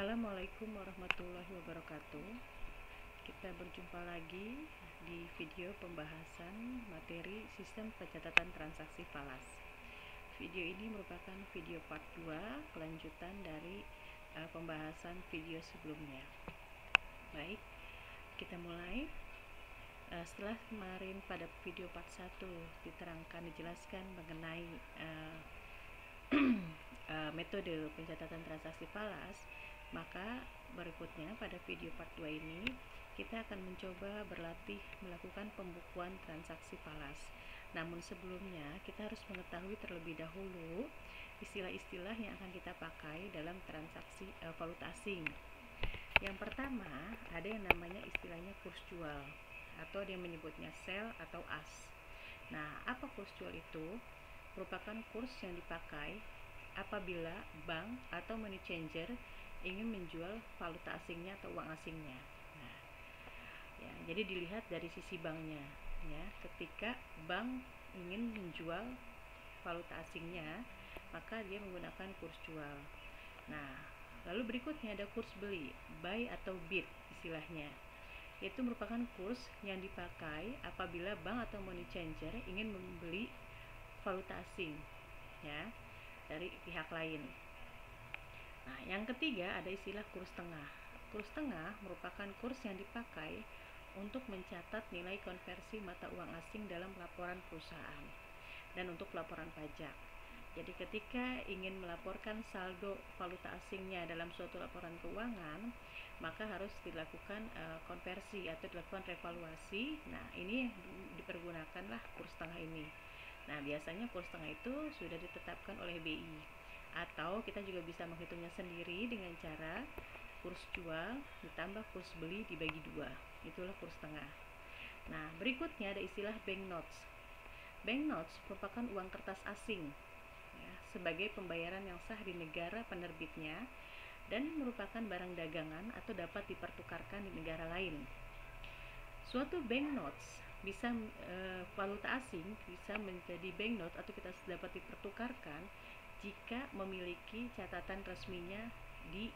Assalamualaikum warahmatullahi wabarakatuh. Kita berjumpa lagi di video pembahasan materi sistem pencatatan transaksi falas. Video ini merupakan video part 2 kelanjutan dari pembahasan video sebelumnya. Baik, kita mulai. Setelah kemarin pada video part 1 dijelaskan mengenai metode pencatatan transaksi falas, maka berikutnya pada video part 2 ini kita akan mencoba berlatih melakukan pembukuan transaksi falas. Namun sebelumnya kita harus mengetahui terlebih dahulu istilah-istilah yang akan kita pakai dalam transaksi valuta asing. Yang pertama ada yang namanya istilahnya kurs jual, atau dia menyebutnya sell atau as. Nah, apa kurs jual itu? Merupakan kurs yang dipakai apabila bank atau money changer ingin menjual valuta asingnya atau uang asingnya. Nah, ya, jadi dilihat dari sisi banknya, ya. Ketika bank ingin menjual valuta asingnya, maka dia menggunakan kurs jual. Nah, lalu berikutnya ada kurs beli, buy atau bid istilahnya. Itu merupakan kurs yang dipakai apabila bank atau money changer ingin membeli valuta asing, ya, dari pihak lain. Nah, yang ketiga ada istilah kurs tengah. Kurs tengah merupakan kurs yang dipakai untuk mencatat nilai konversi mata uang asing dalam laporan perusahaan dan untuk laporan pajak. Jadi ketika ingin melaporkan saldo valuta asingnya dalam suatu laporan keuangan, maka harus dilakukan konversi atau dilakukan revaluasi. Nah, ini dipergunakanlah kurs tengah ini. Nah, biasanya kurs tengah itu sudah ditetapkan oleh BI, atau kita juga bisa menghitungnya sendiri dengan cara kurs jual ditambah kurs beli dibagi 2. Itulah kurs tengah. Nah, berikutnya ada istilah banknotes. Banknotes merupakan uang kertas asing, ya, sebagai pembayaran yang sah di negara penerbitnya dan merupakan barang dagangan atau dapat dipertukarkan di negara lain. Suatu banknotes bisa valuta asing bisa menjadi banknote atau kita dapat dipertukarkan jika memiliki catatan resminya di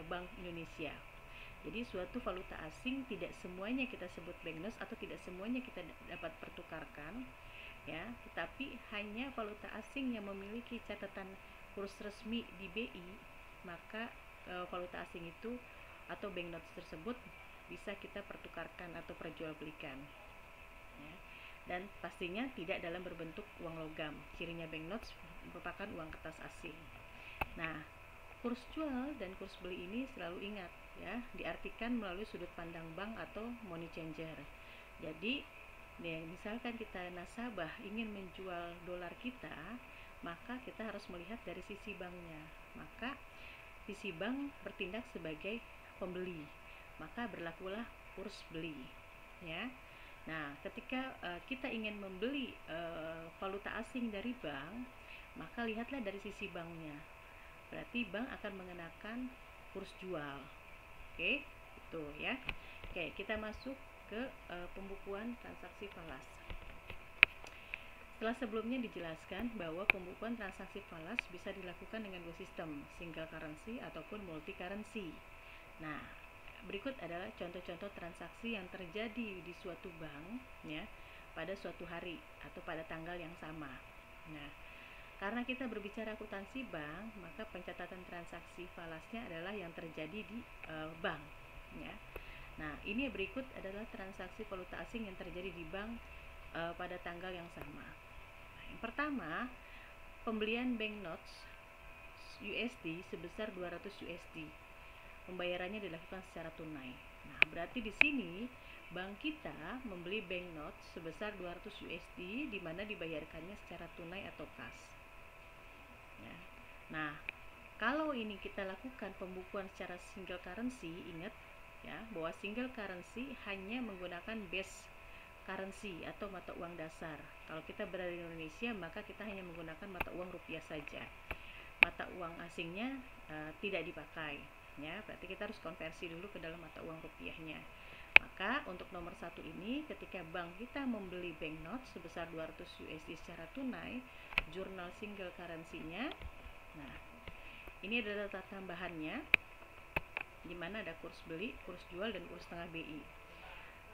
Bank Indonesia. Jadi suatu valuta asing tidak semuanya kita sebut banknotes atau tidak semuanya kita dapat pertukarkan, ya, tetapi hanya valuta asing yang memiliki catatan kurs resmi di BI, maka valuta asing itu atau banknotes tersebut bisa kita pertukarkan atau perjualbelikan, ya. Dan pastinya tidak dalam berbentuk uang logam. Cirinya banknotes merupakan uang kertas asing. Nah, kurs jual dan kurs beli ini selalu ingat, ya, diartikan melalui sudut pandang bank atau money changer. Jadi, ya, misalkan kita nasabah ingin menjual dolar kita, maka kita harus melihat dari sisi banknya. Maka sisi bank bertindak sebagai pembeli, maka berlakulah kurs beli, ya. Nah, ketika kita ingin membeli valuta asing dari bank, maka lihatlah dari sisi banknya. Berarti bank akan mengenakan kurs jual. Oke, itu ya. Oke, kita masuk ke pembukuan transaksi falas. Setelah sebelumnya dijelaskan bahwa pembukuan transaksi falas bisa dilakukan dengan 2 sistem, single currency ataupun multi currency. Nah, berikut adalah contoh-contoh transaksi yang terjadi di suatu bank, ya, pada suatu hari atau pada tanggal yang sama. Nah, karena kita berbicara akuntansi bank, maka pencatatan transaksi falasnya adalah yang terjadi di bank, ya. Nah, ini berikut adalah transaksi valuta asing yang terjadi di bank pada tanggal yang sama. Nah, yang pertama, pembelian banknotes USD sebesar 200 USD. Pembayarannya dilakukan secara tunai. Nah, berarti di sini bank kita membeli banknote sebesar 200 USD di mana dibayarkannya secara tunai atau kas. Ya. Nah, kalau ini kita lakukan pembukuan secara single currency, ingat, ya, bahwa single currency hanya menggunakan base currency atau mata uang dasar. Kalau kita berada di Indonesia, maka kita hanya menggunakan mata uang rupiah saja. Mata uang asingnya tidak dipakai, ya. Berarti kita harus konversi dulu ke dalam mata uang rupiahnya. Maka untuk nomor 1 ini, ketika bank kita membeli banknote sebesar 200 USD secara tunai, jurnal single currency-nya, nah, ini adalah data tambahannya. di mana ada kurs beli, kurs jual, dan kurs tengah BI.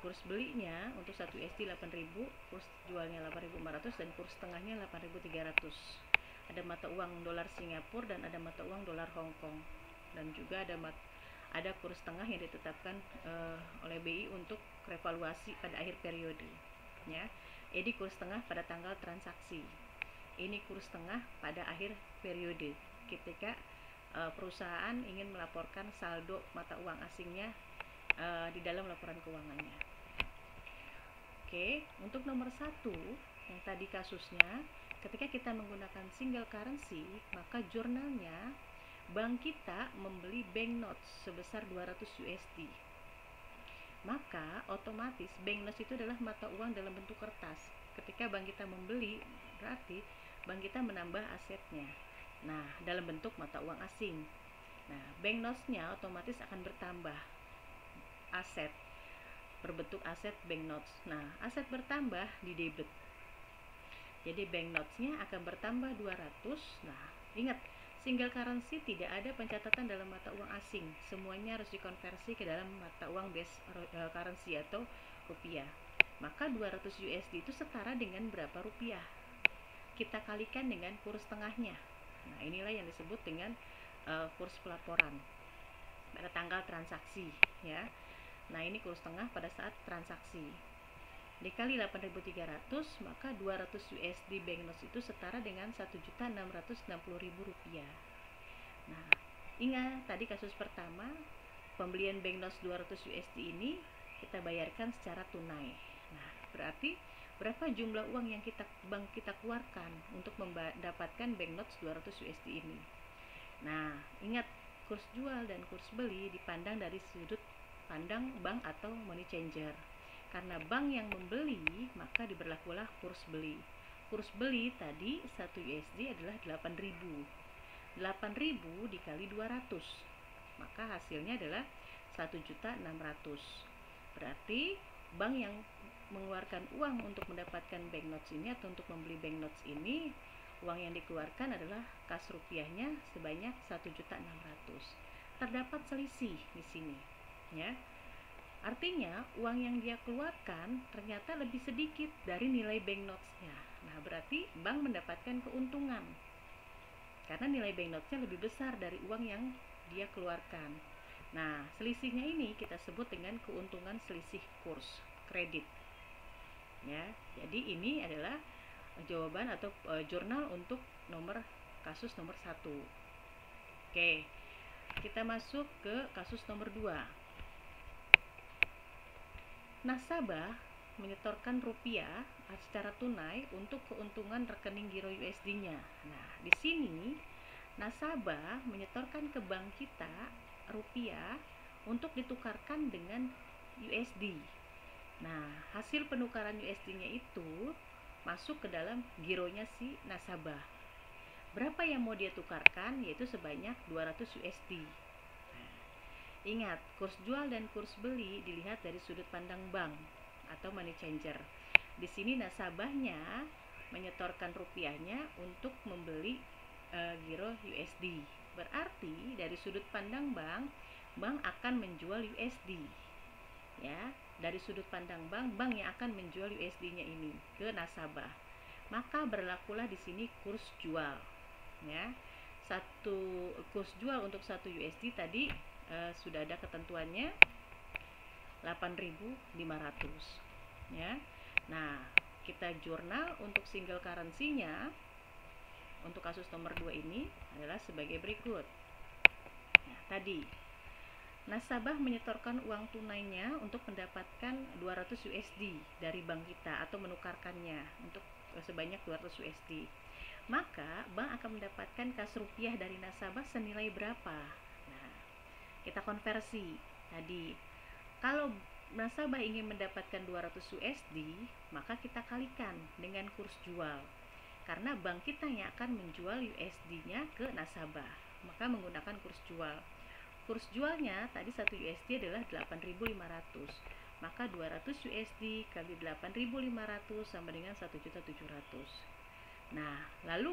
Kurs belinya untuk 1 USD 8.000, kurs jualnya 8.500, dan kurs tengahnya 8.300. Ada mata uang dolar Singapura dan ada mata uang dolar Hong Kong, dan juga ada kurs tengah yang ditetapkan oleh BI untuk revaluasi pada akhir periode, ya. Ini kurs tengah pada tanggal transaksi. Ini kurs tengah pada akhir periode ketika perusahaan ingin melaporkan saldo mata uang asingnya di dalam laporan keuangannya. Oke, untuk nomor 1 yang tadi kasusnya, ketika kita menggunakan single currency, maka jurnalnya bank kita membeli banknotes sebesar 200 USD. Maka otomatis banknotes itu adalah mata uang dalam bentuk kertas. Ketika bank kita membeli, berarti bank kita menambah asetnya. Nah, dalam bentuk mata uang asing. Nah, banknotes-nya otomatis akan bertambah aset, berbentuk aset banknotes. Nah, aset bertambah di debit. Jadi banknotes-nya akan bertambah 200. Nah, ingat, single currency tidak ada pencatatan dalam mata uang asing. Semuanya harus dikonversi ke dalam mata uang base currency atau rupiah. Maka 200 USD itu setara dengan berapa rupiah? Kita kalikan dengan kurs tengahnya. Nah, inilah yang disebut dengan kurs pelaporan pada tanggal transaksi, ya. Nah, ini kurs tengah pada saat transaksi. Dikali 8.300, maka 200 USD banknotes itu setara dengan 1.660.000 rupiah. Nah, ingat tadi kasus pertama, pembelian banknotes 200 USD ini kita bayarkan secara tunai. Nah, berarti berapa jumlah uang yang bank kita keluarkan untuk mendapatkan banknotes 200 USD ini. Nah, ingat, kurs jual dan kurs beli dipandang dari sudut pandang bank atau money changer. Karena bank yang membeli, maka diberlakulah kurs beli. Kurs beli tadi 1 USD adalah 8.000. 8.000 dikali 200, maka hasilnya adalah 1.600.000. Berarti bank yang mengeluarkan uang untuk mendapatkan banknotes ini atau untuk membeli banknotes ini, uang yang dikeluarkan adalah kas rupiahnya sebanyak 1.600.000. Terdapat selisih di sini, ya. Artinya uang yang dia keluarkan ternyata lebih sedikit dari nilai banknotes-nya. Nah, berarti bank mendapatkan keuntungan karena nilai banknotes-nya lebih besar dari uang yang dia keluarkan. Nah, selisihnya ini kita sebut dengan keuntungan selisih kurs kredit, ya. Jadi ini adalah jawaban atau jurnal untuk kasus nomor 1. Oke, kita masuk ke kasus nomor 2. Nasabah menyetorkan rupiah secara tunai untuk keuntungan rekening giro USD-nya. Nah, di sini nasabah menyetorkan ke bank kita rupiah untuk ditukarkan dengan USD. Nah, hasil penukaran USD-nya itu masuk ke dalam gironya si nasabah. Berapa yang mau dia tukarkan? Yaitu sebanyak 200 USD. Ingat, kurs jual dan kurs beli dilihat dari sudut pandang bank atau money changer. Di sini nasabahnya menyetorkan rupiahnya untuk membeli giro USD. Berarti dari sudut pandang bank akan menjual USD. Ya, dari sudut pandang bank yang akan menjual USD-nya ini ke nasabah. Maka berlakulah di sini kurs jual. Ya. Satu kurs jual untuk 1 USD tadi sudah ada ketentuannya 8.500, ya. Nah, kita jurnal untuk single currency-nya untuk kasus nomor 2 ini adalah sebagai berikut. Nah, tadi nasabah menyetorkan uang tunainya untuk mendapatkan 200 USD dari bank kita atau menukarkannya untuk sebanyak 200 USD. Maka bank akan mendapatkan kas rupiah dari nasabah senilai berapa? Kita konversi tadi. Kalau nasabah ingin mendapatkan 200 USD, maka kita kalikan dengan kurs jual. Karena bank kita yang akan menjual USD-nya ke nasabah, maka menggunakan kurs jual. Kurs jualnya tadi 1 USD adalah 8.500. Maka 200 USD kali 8.500 sama dengan 1.700.000. Nah, lalu